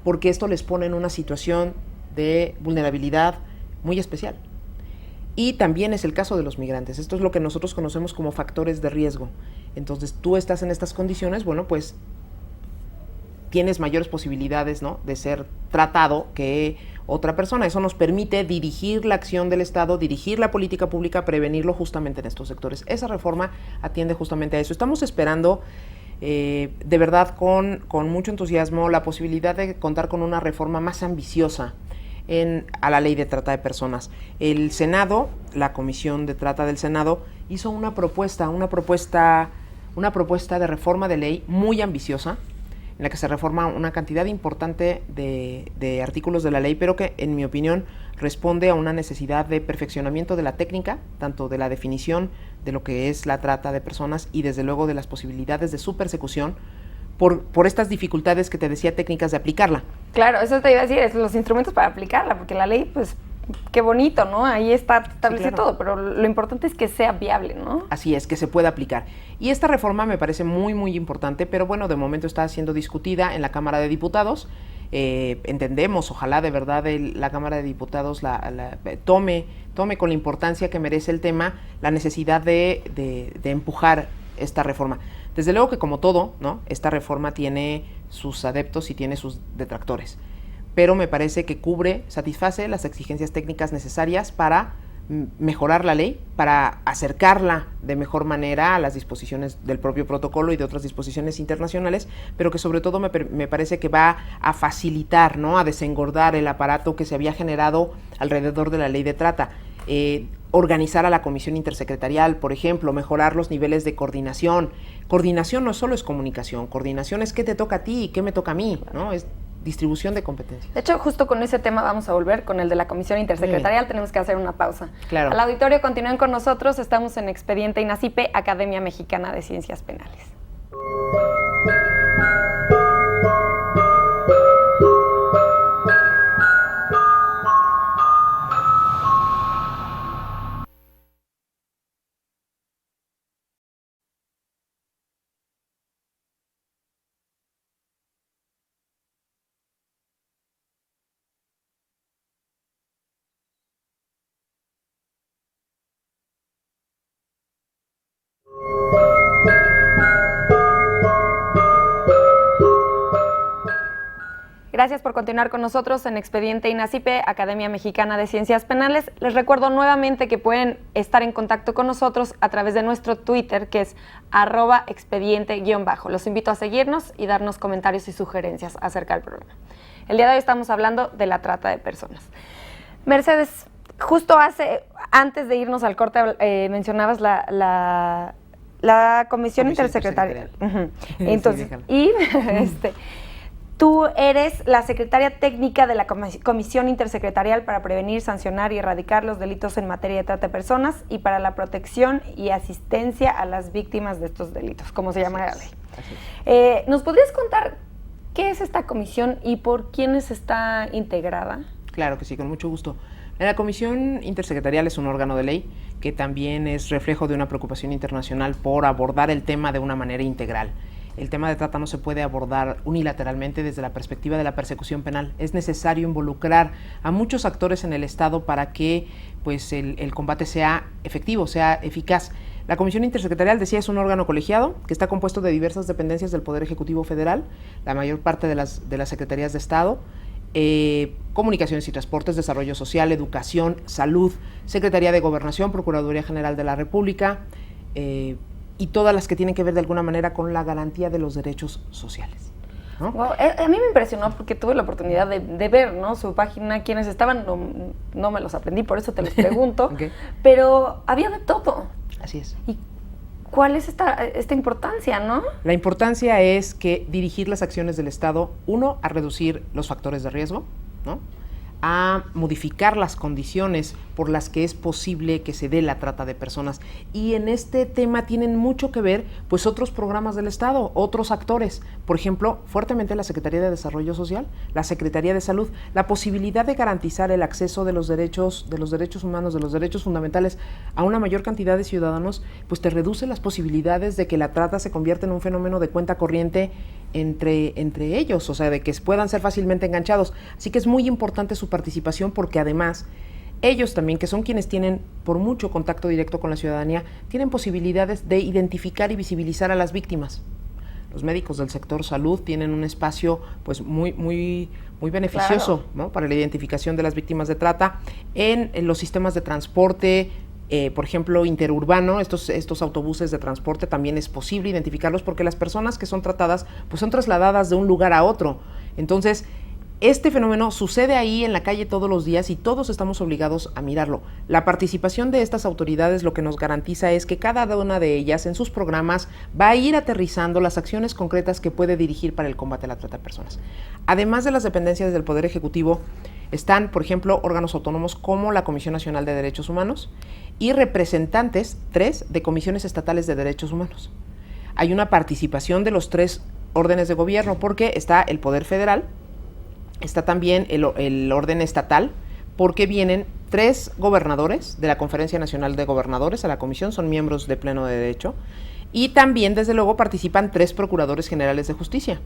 porque esto les pone en una situación de vulnerabilidad muy especial. Y también es el caso de los migrantes. Esto es lo que nosotros conocemos como factores de riesgo. Entonces, tú estás en estas condiciones, bueno, pues tienes mayores posibilidades, ¿no?, de ser tratado que otra persona. Eso nos permite dirigir la acción del Estado, dirigir la política pública, prevenirlo justamente en estos sectores. Esa reforma atiende justamente a eso. Estamos esperando de verdad con mucho entusiasmo la posibilidad de contar con una reforma más ambiciosa a la ley de trata de personas. El Senado, la Comisión de Trata del Senado, hizo una propuesta de reforma de ley muy ambiciosa, en la que se reforma una cantidad importante de artículos de la ley, pero que, en mi opinión, responde a una necesidad de perfeccionamiento de la técnica, tanto de la definición de lo que es la trata de personas y, desde luego, de las posibilidades de su persecución, por estas dificultades que te decía técnicas de aplicarla. Claro, eso te iba a decir, es los instrumentos para aplicarla, porque la ley, pues, qué bonito, ¿no? Ahí está establecido sí, claro. Todo, pero lo importante es que sea viable, ¿no? Así es, que se pueda aplicar. Y esta reforma me parece muy, muy importante, pero bueno, de momento está siendo discutida en la Cámara de Diputados. Entendemos, ojalá de verdad la Cámara de Diputados tome con la importancia que merece el tema, la necesidad de empujar esta reforma. Desde luego que, como todo, ¿no?, esta reforma tiene sus adeptos y tiene sus detractores, pero me parece que satisface las exigencias técnicas necesarias para mejorar la ley, para acercarla de mejor manera a las disposiciones del propio protocolo y de otras disposiciones internacionales, pero que sobre todo me parece que va a facilitar, ¿no?, a desengordar el aparato que se había generado alrededor de la ley de trata. Organizar a la comisión intersecretarial, por ejemplo, mejorar los niveles de coordinación. Coordinación no solo es comunicación, coordinación es qué te toca a ti y qué me toca a mí, ¿no? Es distribución de competencias. De hecho, justo con ese tema vamos a volver, con el de la comisión intersecretarial. Tenemos que hacer una pausa. Claro. Al auditorio, continúen con nosotros. Estamos en Expediente INACIPE, Academia Mexicana de Ciencias Penales. Gracias por continuar con nosotros en Expediente INACIPE, Academia Mexicana de Ciencias Penales. Les recuerdo nuevamente que pueden estar en contacto con nosotros a través de nuestro Twitter, que es @expediente_. Los invito a seguirnos y darnos comentarios y sugerencias acerca del programa. El día de hoy estamos hablando de la trata de personas. Mercedes, justo antes de irnos al corte, mencionabas la Comisión Intersecretarial. Entonces, tú eres la secretaria técnica de la Comisión Intersecretarial para prevenir, sancionar y erradicar los delitos en materia de trata de personas y para la protección y asistencia a las víctimas de estos delitos, como se llama la ley. ¿Nos podrías contar qué es esta comisión y por quiénes está integrada? Claro que sí, con mucho gusto. La Comisión Intersecretarial es un órgano de ley que también es reflejo de una preocupación internacional por abordar el tema de una manera integral. El tema de trata no se puede abordar unilateralmente desde la perspectiva de la persecución penal. Es necesario involucrar a muchos actores en el Estado para que pues, el combate sea efectivo, sea eficaz. La Comisión Intersecretarial, decía, es un órgano colegiado que está compuesto de diversas dependencias del Poder Ejecutivo Federal, la mayor parte de las Secretarías de Estado, Comunicaciones y Transportes, Desarrollo Social, Educación, Salud, Secretaría de Gobernación, Procuraduría General de la República, y todas las que tienen que ver de alguna manera con la garantía de los derechos sociales, ¿no? Wow, a mí me impresionó porque tuve la oportunidad de ver, ¿no?, su página, quiénes estaban, no me los aprendí, por eso te los pregunto, Okay. Pero había de todo. Así es. ¿Y cuál es esta importancia, no? La importancia es que dirigir las acciones del Estado, uno, a reducir los factores de riesgo, ¿no?, a modificar las condiciones por las que es posible que se dé la trata de personas. Y en este tema tienen mucho que ver pues otros programas del Estado, otros actores, por ejemplo, fuertemente la Secretaría de Desarrollo Social, la Secretaría de Salud, la posibilidad de garantizar el acceso de los derechos humanos, de los derechos fundamentales a una mayor cantidad de ciudadanos, pues te reduce las posibilidades de que la trata se convierta en un fenómeno de cuenta corriente entre ellos, o sea, de que puedan ser fácilmente enganchados. Así que es muy importante su participación porque además ellos también, que son quienes tienen por mucho contacto directo con la ciudadanía, tienen posibilidades de identificar y visibilizar a las víctimas. Los médicos del sector salud tienen un espacio pues muy beneficioso, claro, ¿no?, para la identificación de las víctimas de trata. En los sistemas de transporte, por ejemplo, interurbano, estos autobuses de transporte, también es posible identificarlos porque las personas que son tratadas pues son trasladadas de un lugar a otro. Entonces, este fenómeno sucede ahí en la calle todos los días y todos estamos obligados a mirarlo. La participación de estas autoridades lo que nos garantiza es que cada una de ellas en sus programas va a ir aterrizando las acciones concretas que puede dirigir para el combate a la trata de personas. Además de las dependencias del Poder Ejecutivo, están, por ejemplo, órganos autónomos como la Comisión Nacional de Derechos Humanos y representantes, 3, de comisiones estatales de derechos humanos. Hay una participación de los 3 órdenes de gobierno porque está el Poder Federal, está también el orden estatal, porque vienen 3 gobernadores de la Conferencia Nacional de Gobernadores a la comisión, son miembros de pleno derecho, y también, desde luego, participan 3 procuradores generales de justicia,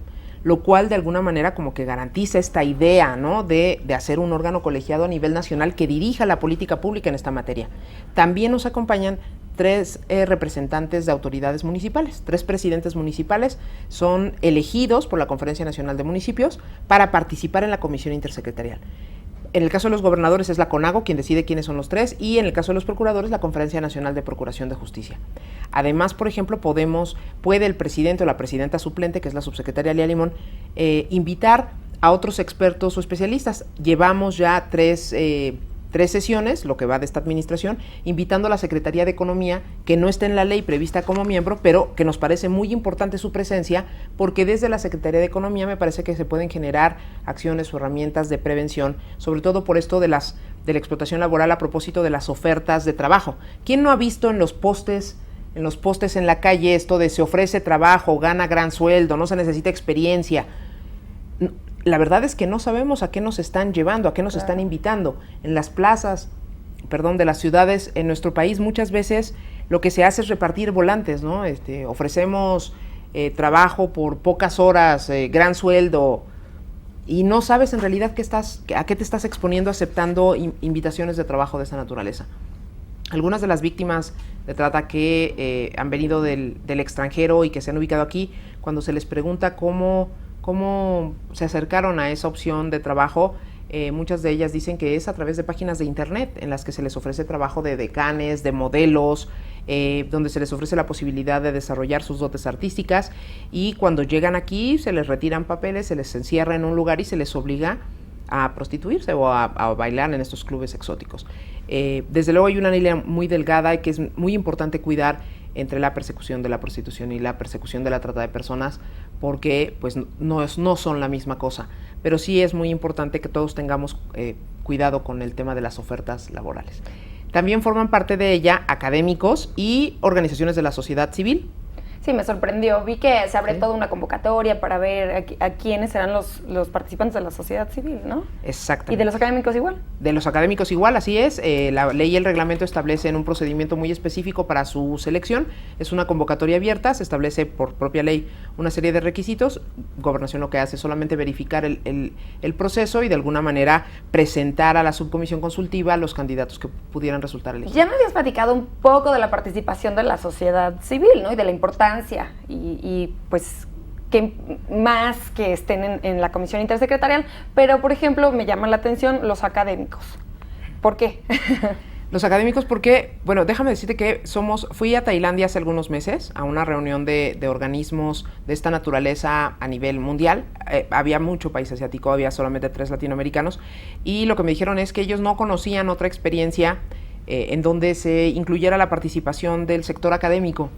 lo cual de alguna manera como que garantiza esta idea, ¿no?, de hacer un órgano colegiado a nivel nacional que dirija la política pública en esta materia. También nos acompañan 3 representantes de autoridades municipales, 3 presidentes municipales son elegidos por la Conferencia Nacional de Municipios para participar en la Comisión Intersecretarial. En el caso de los gobernadores es la CONAGO quien decide quiénes son los 3, y en el caso de los procuradores la Conferencia Nacional de Procuración de Justicia. Además, por ejemplo, puede el presidente o la presidenta suplente, que es la subsecretaria Lía Limón, invitar a otros expertos o especialistas. Llevamos ya tres sesiones, lo que va de esta administración, invitando a la Secretaría de Economía, que no está en la ley prevista como miembro, pero que nos parece muy importante su presencia, porque desde la Secretaría de Economía me parece que se pueden generar acciones o herramientas de prevención, sobre todo por esto de la explotación laboral a propósito de las ofertas de trabajo. ¿Quién no ha visto en los postes en la calle esto de se ofrece trabajo, gana gran sueldo, no se necesita experiencia? La verdad es que no sabemos a qué nos están llevando, a qué nos están invitando. En las plazas, de las ciudades en nuestro país, muchas veces lo que se hace es repartir volantes, ¿no? Ofrecemos trabajo por pocas horas, gran sueldo, y no sabes en realidad a qué te estás exponiendo aceptando invitaciones de trabajo de esa naturaleza. Algunas de las víctimas de trata que han venido del extranjero y que se han ubicado aquí, cuando se les pregunta cómo se acercaron a esa opción de trabajo, muchas de ellas dicen que es a través de páginas de internet en las que se les ofrece trabajo de decanes, de modelos, donde se les ofrece la posibilidad de desarrollar sus dotes artísticas, y cuando llegan aquí se les retiran papeles, se les encierra en un lugar y se les obliga a prostituirse o a bailar en estos clubes exóticos. Desde luego hay una línea muy delgada y que es muy importante cuidar entre la persecución de la prostitución y la persecución de la trata de personas, porque pues no son la misma cosa, pero sí es muy importante que todos tengamos cuidado con el tema de las ofertas laborales. También forman parte de ella académicos y organizaciones de la sociedad civil. Sí, me sorprendió. Vi que se abre toda una convocatoria para ver a quiénes serán los participantes de la sociedad civil, ¿no? Exactamente. ¿Y de los académicos igual? De los académicos igual, así es. La ley y el reglamento establecen un procedimiento muy específico para su selección. Es una convocatoria abierta, se establece por propia ley una serie de requisitos. Gobernación lo que hace es solamente verificar el proceso y de alguna manera presentar a la subcomisión consultiva a los candidatos que pudieran resultar elegidos. Ya me habías platicado un poco de la participación de la sociedad civil, ¿no? Y de la importancia y pues que más que estén en la comisión intersecretarial, pero por ejemplo me llama la atención los académicos. ¿Por qué? Los académicos porque, bueno, déjame decirte que fui a Tailandia hace algunos meses a una reunión de organismos de esta naturaleza a nivel mundial. Había mucho país asiático, había solamente 3 latinoamericanos, y lo que me dijeron es que ellos no conocían otra experiencia en donde se incluyera la participación del sector académico.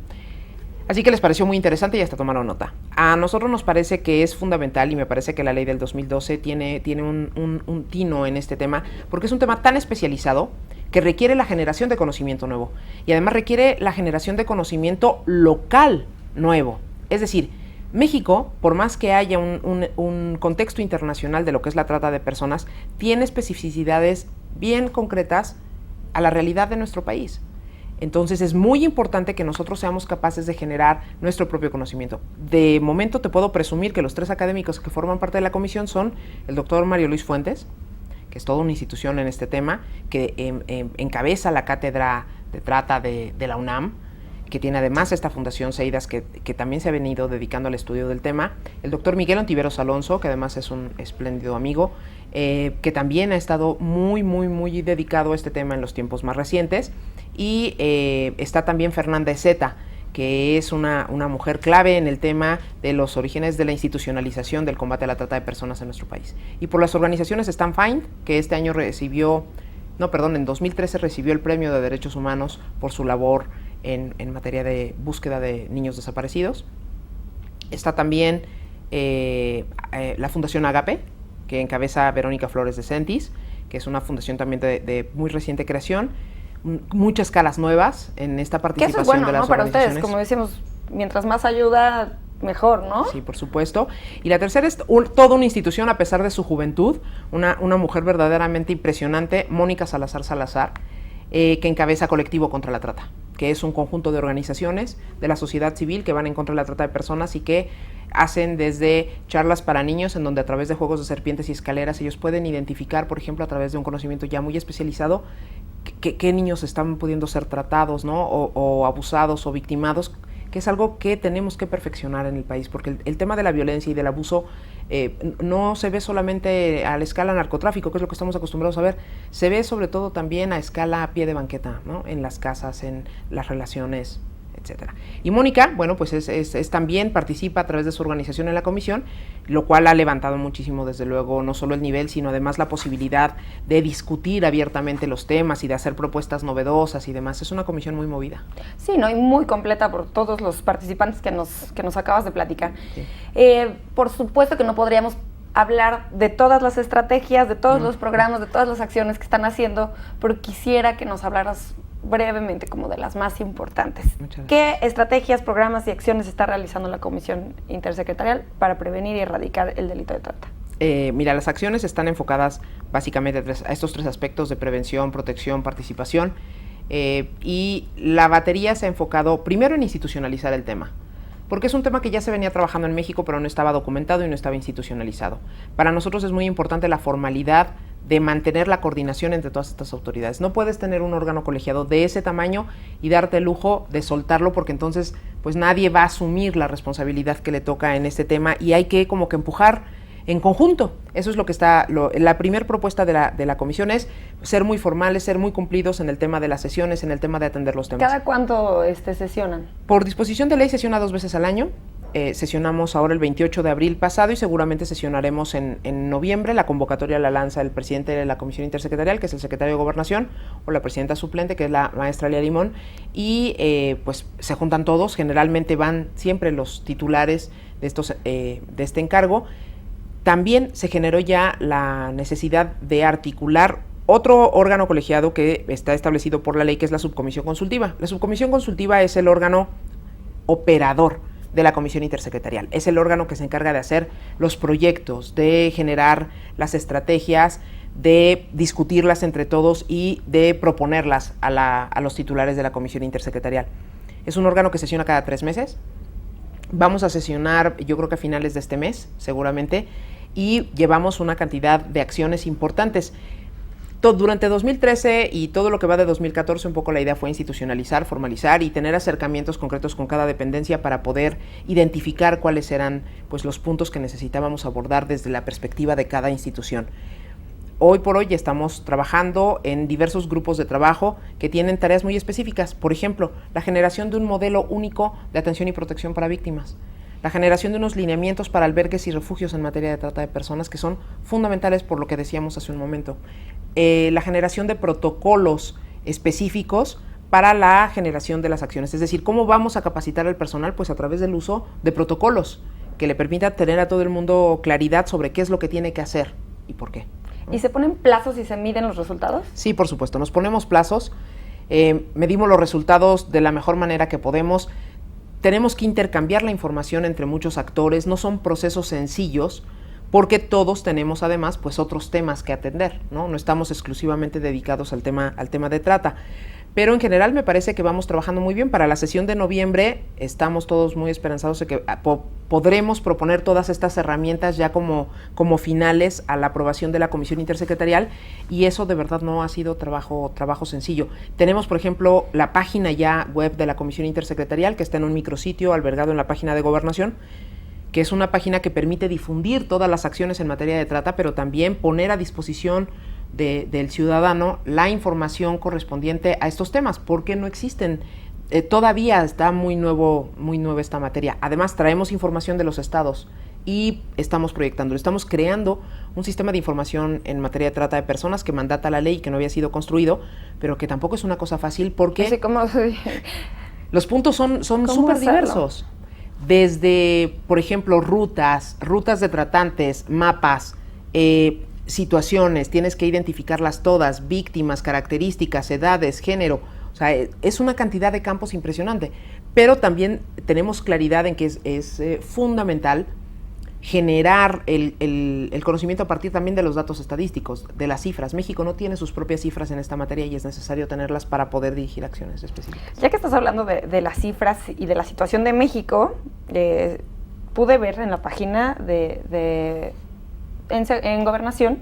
Así que les pareció muy interesante y hasta tomaron nota. A nosotros nos parece que es fundamental, y me parece que la ley del 2012 tiene un tino en este tema, porque es un tema tan especializado que requiere la generación de conocimiento nuevo, y además requiere la generación de conocimiento local nuevo. Es decir, México, por más que haya un contexto internacional de lo que es la trata de personas, tiene especificidades bien concretas a la realidad de nuestro país. Entonces es muy importante que nosotros seamos capaces de generar nuestro propio conocimiento. De momento te puedo presumir que los 3 académicos que forman parte de la comisión son el doctor Mario Luis Fuentes, que es toda una institución en este tema, que encabeza la cátedra de trata de la UNAM, que tiene además esta fundación CEIDAS que también se ha venido dedicando al estudio del tema, el doctor Miguel Ontiveros Alonso, que además es un espléndido amigo, que también ha estado muy dedicado a este tema en los tiempos más recientes, y está también Fernanda Ezeta, que es una mujer clave en el tema de los orígenes de la institucionalización del combate a la trata de personas en nuestro país. Y por las organizaciones Stand Find, que este año en 2013 recibió el Premio de Derechos Humanos por su labor en materia de búsqueda de niños desaparecidos. Está también la Fundación Agape, que encabeza Verónica Flores de Sentis, que es una fundación también de muy reciente creación. Muchas caras nuevas en esta participación. Que eso es bueno, de las ¿no? Para organizaciones. ustedes, como decíamos, mientras más ayuda, mejor, ¿no? Sí, por supuesto. Y la tercera es toda una institución, a pesar de su juventud, una mujer verdaderamente impresionante, Mónica Salazar, que encabeza Colectivo contra la Trata, que es un conjunto de organizaciones de la sociedad civil que van en contra de la trata de personas y que hacen desde charlas para niños, en donde a través de juegos de serpientes y escaleras ellos pueden identificar, por ejemplo, a través de un conocimiento ya muy especializado, qué niños están pudiendo ser tratados, ¿no? o abusados o victimados, que es algo que tenemos que perfeccionar en el país, porque el tema de la violencia y del abuso no se ve solamente a la escala narcotráfico, que es lo que estamos acostumbrados a ver, se ve sobre todo también a escala a pie de banqueta, ¿no? En las casas, en las relaciones, etcétera. Y Mónica, bueno, pues es también participa a través de su organización en la comisión, lo cual ha levantado muchísimo, desde luego, no solo el nivel, sino además la posibilidad de discutir abiertamente los temas y de hacer propuestas novedosas y demás. Es una comisión muy movida. Sí, ¿no? Y muy completa por todos los participantes que nos acabas de platicar. Sí. Por supuesto que no podríamos hablar de todas las estrategias, de todos los programas, de todas las acciones que están haciendo, pero quisiera que nos hablaras brevemente como de las más importantes. ¿Qué estrategias, programas y acciones está realizando la Comisión Intersecretarial para prevenir y erradicar el delito de trata? Mira, las acciones están enfocadas básicamente a estos 3 aspectos de prevención, protección, participación, y la batería se ha enfocado primero en institucionalizar el tema, porque es un tema que ya se venía trabajando en México, pero no estaba documentado y no estaba institucionalizado. Para nosotros es muy importante la formalidad de mantener la coordinación entre todas estas autoridades. No puedes tener un órgano colegiado de ese tamaño y darte el lujo de soltarlo, porque entonces pues nadie va a asumir la responsabilidad que le toca en este tema, y hay que como que empujar en conjunto. Eso es lo que está, la primera propuesta de la comisión es ser muy formales, ser muy cumplidos en el tema de las sesiones, en el tema de atender los temas. ¿Cada cuánto sesionan? Por disposición de ley sesiona 2 veces al año. Sesionamos ahora el 28 de abril pasado y seguramente sesionaremos en noviembre. La convocatoria la lanza el presidente de la Comisión Intersecretarial, que es el secretario de Gobernación, o la presidenta suplente, que es la maestra Lía Limón, y pues se juntan todos. Generalmente van siempre los titulares de este encargo. También se generó ya la necesidad de articular otro órgano colegiado que está establecido por la ley, que es la subcomisión consultiva. La subcomisión consultiva es el órgano operador de la Comisión Intersecretarial. Es el órgano que se encarga de hacer los proyectos, de generar las estrategias, de discutirlas entre todos y de proponerlas a los titulares de la Comisión Intersecretarial. Es un órgano que sesiona cada 3 meses. Vamos a sesionar, yo creo que a finales de este mes, seguramente, y llevamos una cantidad de acciones importantes. Durante 2013 y todo lo que va de 2014, un poco la idea fue institucionalizar, formalizar y tener acercamientos concretos con cada dependencia para poder identificar cuáles eran pues los puntos que necesitábamos abordar desde la perspectiva de cada institución. Hoy por hoy estamos trabajando en diversos grupos de trabajo que tienen tareas muy específicas. Por ejemplo, la generación de un modelo único de atención y protección para víctimas, la generación de unos lineamientos para albergues y refugios en materia de trata de personas, que son fundamentales por lo que decíamos hace un momento, la generación de protocolos específicos para la generación de las acciones, es decir, cómo vamos a capacitar al personal, pues a través del uso de protocolos que le permita tener a todo el mundo claridad sobre qué es lo que tiene que hacer y por qué. ¿Y se ponen plazos y se miden los resultados? Sí, por supuesto, nos ponemos plazos, medimos los resultados de la mejor manera que podemos. Tenemos que intercambiar la información entre muchos actores, no son procesos sencillos, porque todos tenemos además pues otros temas que atender, ¿no? No estamos exclusivamente dedicados al tema de trata. Pero en general me parece que vamos trabajando muy bien. Para la sesión de noviembre estamos todos muy esperanzados de que podremos proponer todas estas herramientas ya como finales a la aprobación de la Comisión Intersecretarial, y eso de verdad no ha sido trabajo sencillo. Tenemos, por ejemplo, la página ya web de la Comisión Intersecretarial, que está en un micrositio albergado en la página de Gobernación, que es una página que permite difundir todas las acciones en materia de trata, pero también poner a disposición del ciudadano la información correspondiente a estos temas, porque no existen. Todavía está muy nueva esta materia. Además, traemos información de los estados y estamos proyectando, estamos creando un sistema de información en materia de trata de personas que mandata la ley, que no había sido construido, pero que tampoco es una cosa fácil, porque sí, los puntos son súper diversos. Desde, por ejemplo, rutas de tratantes, mapas, situaciones, tienes que identificarlas todas, víctimas, características, edades, género. O sea, es una cantidad de campos impresionante, pero también tenemos claridad en que es fundamental generar el conocimiento a partir también de los datos estadísticos, de las cifras. México no tiene sus propias cifras en esta materia y es necesario tenerlas para poder dirigir acciones específicas. Ya que estás hablando de las cifras y de la situación de México, pude ver en la página en Gobernación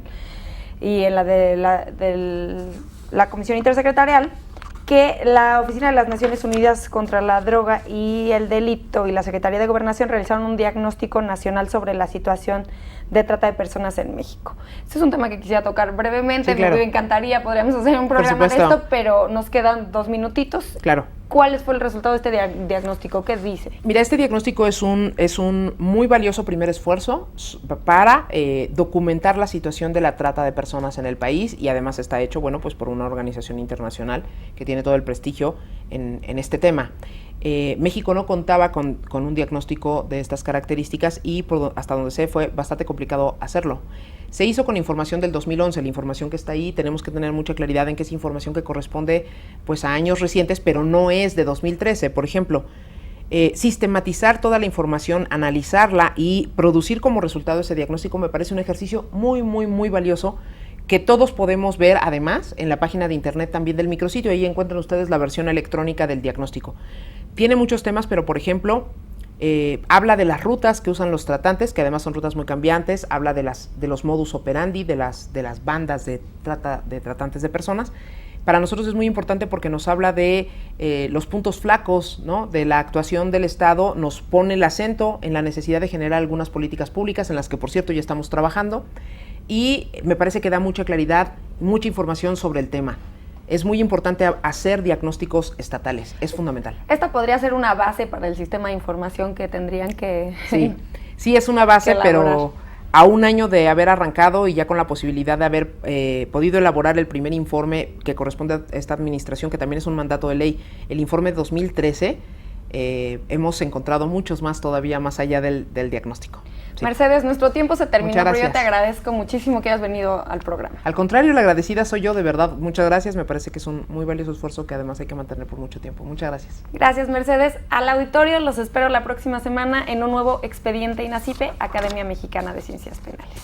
y en la de la Comisión Intersecretarial que la Oficina de las Naciones Unidas contra la Droga y el Delito y la Secretaría de Gobernación realizaron un diagnóstico nacional sobre la situación de trata de personas en México. Este es un tema que quisiera tocar brevemente, sí, claro. Me encantaría, podríamos hacer un programa de esto, pero nos quedan 2 minutitos. Claro. ¿Cuál fue el resultado de este diagnóstico? ¿Qué dice? Mira, este diagnóstico es un muy valioso primer esfuerzo para documentar la situación de la trata de personas en el país, y además está hecho, bueno, pues por una organización internacional que tiene todo el prestigio en este tema. México no contaba con un diagnóstico de estas características y hasta donde sé fue bastante complicado hacerlo. Se hizo con información del 2011, la información que está ahí, tenemos que tener mucha claridad en que es información que corresponde pues a años recientes, pero no es de 2013. Por ejemplo, sistematizar toda la información, analizarla y producir como resultado ese diagnóstico me parece un ejercicio muy, muy, muy valioso que todos podemos ver además en la página de internet también del micrositio. Ahí encuentran ustedes la versión electrónica del diagnóstico. Tiene muchos temas, pero por ejemplo, habla de las rutas que usan los tratantes, que además son rutas muy cambiantes, habla de los modus operandi, de las bandas de tratantes de personas. Para nosotros es muy importante porque nos habla de los puntos flacos, ¿no?, de la actuación del Estado, nos pone el acento en la necesidad de generar algunas políticas públicas, en las que por cierto ya estamos trabajando, y me parece que da mucha claridad, mucha información sobre el tema. Es muy importante hacer diagnósticos estatales, es fundamental. Esta podría ser una base para el sistema de información que tendrían que... Sí, es una base, pero a un año de haber arrancado y ya con la posibilidad de haber podido elaborar el primer informe que corresponde a esta administración, que también es un mandato de ley, el informe 2013, hemos encontrado muchos más todavía más allá del diagnóstico. Sí. Mercedes, nuestro tiempo se terminó, pero yo te agradezco muchísimo que hayas venido al programa. Al contrario, la agradecida soy yo, de verdad. Muchas gracias, me parece que es un muy valioso esfuerzo que además hay que mantener por mucho tiempo. Muchas gracias. Gracias, Mercedes. Al auditorio los espero la próxima semana en un nuevo Expediente INACIPE, Academia Mexicana de Ciencias Penales.